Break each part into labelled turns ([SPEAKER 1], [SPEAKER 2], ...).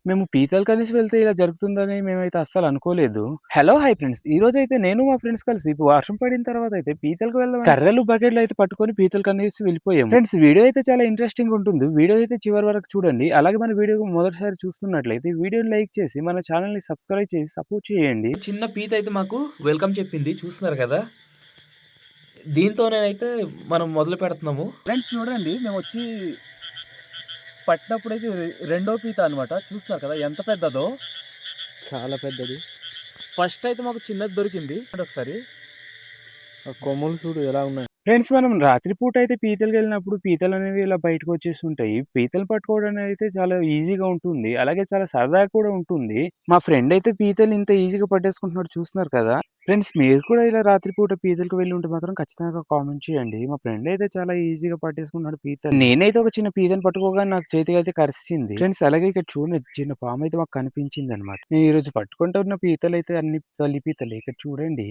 [SPEAKER 1] మేము పీతలు కలిసి వెళ్తే ఇలా జరుగుతుందని మేమైతే అస్సలు అనుకోలేదు. హలో! Hi friends. ఈరోజైతే నేను మా ఫ్రెండ్స్ కలిసి వర్షం పడిన తర్వాత అయితే పీతలకు వెళ్దామని కర్రలు, బకెట్లు అయితే పట్టుకొని పీతలు కనేసి వెళ్ళిపోయాము. ఫ్రెండ్స్ వీడియో అయితే చాలా ఇంట్రెస్టింగ్‌గా ఉంటుంది. వీడియో అయితే చివరి వరకు చూడండి. అలాగే మన వీడియో మొదటిసారి చూస్తున్నట్లయితే వీడియోని లైక్ చేసి మన ఛానెల్‌ని సబ్స్క్రైబ్ చేసి సపోర్ట్ చేయండి.
[SPEAKER 2] చిన్న పీత అయితే మాకు వెల్కమ్ చెప్పింది. చూస్తున్నారు కదా! దీంతోనేనైతే మనం మొదలు పెడుతున్నాము.
[SPEAKER 1] ఫ్రెండ్స్ చూడండి మేమొచ్చి పట్టినప్పుడైతే రెండో పీత అనమాట. చూస్తున్నారు కదా ఎంత పెద్దదో.
[SPEAKER 2] చాలా పెద్దది.
[SPEAKER 1] ఫస్ట్ అయితే మాకు చిన్నది దొరికింది. ఒకసారి
[SPEAKER 2] కొమ్ములు చూడు ఎలా ఉన్నాయి.
[SPEAKER 1] ఫ్రెండ్స్ మనం రాత్రిపూట అయితే పీతలకెళ్ళినప్పుడు పీతలనేవి ఇలా బయటకొచ్చేస్తుంటాయి. పీతలు పట్టుకోవడం అయితే చాలా ఈజీగా ఉంటుంది. అలాగే చాలా సరదాగా కూడా ఉంటుంది. మా ఫ్రెండ్ అయితే పీతలు ఇంత ఈజీగా పట్టేసుకుంటున్నాడు చూస్తున్నారు కదా! ఫ్రెండ్స్ మీరు కూడా ఇలా రాత్రిపూట పీతలకు వెళ్ళి ఉంటే మాత్రం ఖచ్చితంగా కామెంట్ చేయండి. మా ఫ్రెండ్ అయితే చాలా ఈజీగా పట్టేసుకున్నాడు పీతలు. నేనైతే ఒక చిన్న పీతను పట్టుకోగానే నాకు చేతికైతే కరిసింది. ఫ్రెండ్స్ అలాగే ఇక్కడ చూడండి చిన్న పామయితే మాకు కనిపించిందనమాట. నేను ఈరోజు పట్టుకుంటున్న పీతలైతే అన్ని తల్లి పీతలే. ఇక్కడ చూడండి.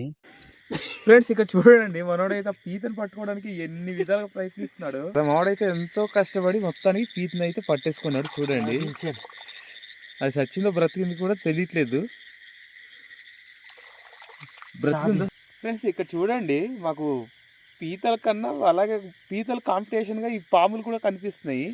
[SPEAKER 2] ఫ్రెండ్స్ ఇక్కడ చూడండి మనోడైతే ఆ పీతను పట్టుకోవడానికి ఎన్ని విధాలుగా ప్రయత్నిస్తున్నాడు. మనోడైతే ఎంతో కష్టపడి మొత్తానికి పీతను అయితే పట్టేసుకున్నాడు చూడండి. అది సచ్చిందో బ్రతికింది కూడా తెలియట్లేదు. బ్రతికిందో. ఫ్రెండ్స్ ఇక్కడ చూడండి మాకు పీతల కన్నా అలాగే పీతల కాంపిటీషన్గా ఈ పాములు కూడా కనిపిస్తున్నాయి.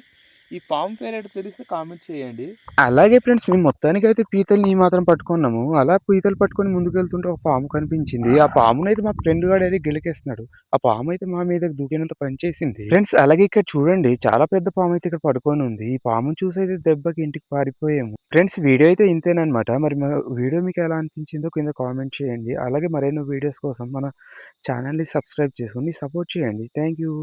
[SPEAKER 2] ఈ పాము పేరేంటో తెలిస్తే కామెంట్ చేయండి.
[SPEAKER 1] అలాగే ఫ్రెండ్స్ మేము మొత్తానికైతే పీతల్ని ఈ మాత్రం పట్టుకున్నాము. అలా పీతలు పట్టుకొని ముందుకెళ్తుంటే ఒక పాము కనిపించింది. ఆ పామునైతే మా ఫ్రెండ్ గాడైతే గెలికేస్తున్నాడు. ఆ పామయితే మా మీదకి దూకినంత పని చేసింది. ఫ్రెండ్స్ అలాగే ఇక్కడ చూడండి చాలా పెద్ద పామయితే ఇక్కడ పడుకొని ఉంది. ఈ పాముని చూసైతే దెబ్బకి ఇంటికి పారిపోయాము. ఫ్రెండ్స్ వీడియో అయితే ఇంతేననమాట. మరి మా వీడియో మీకు ఎలా అనిపించిందో కింద కామెంట్ చేయండి. అలాగే మరెన్నో వీడియోస్ కోసం మన ఛానల్‌ని సబ్స్క్రైబ్ చేసుకొని సపోర్ట్ చేయండి. Thank you.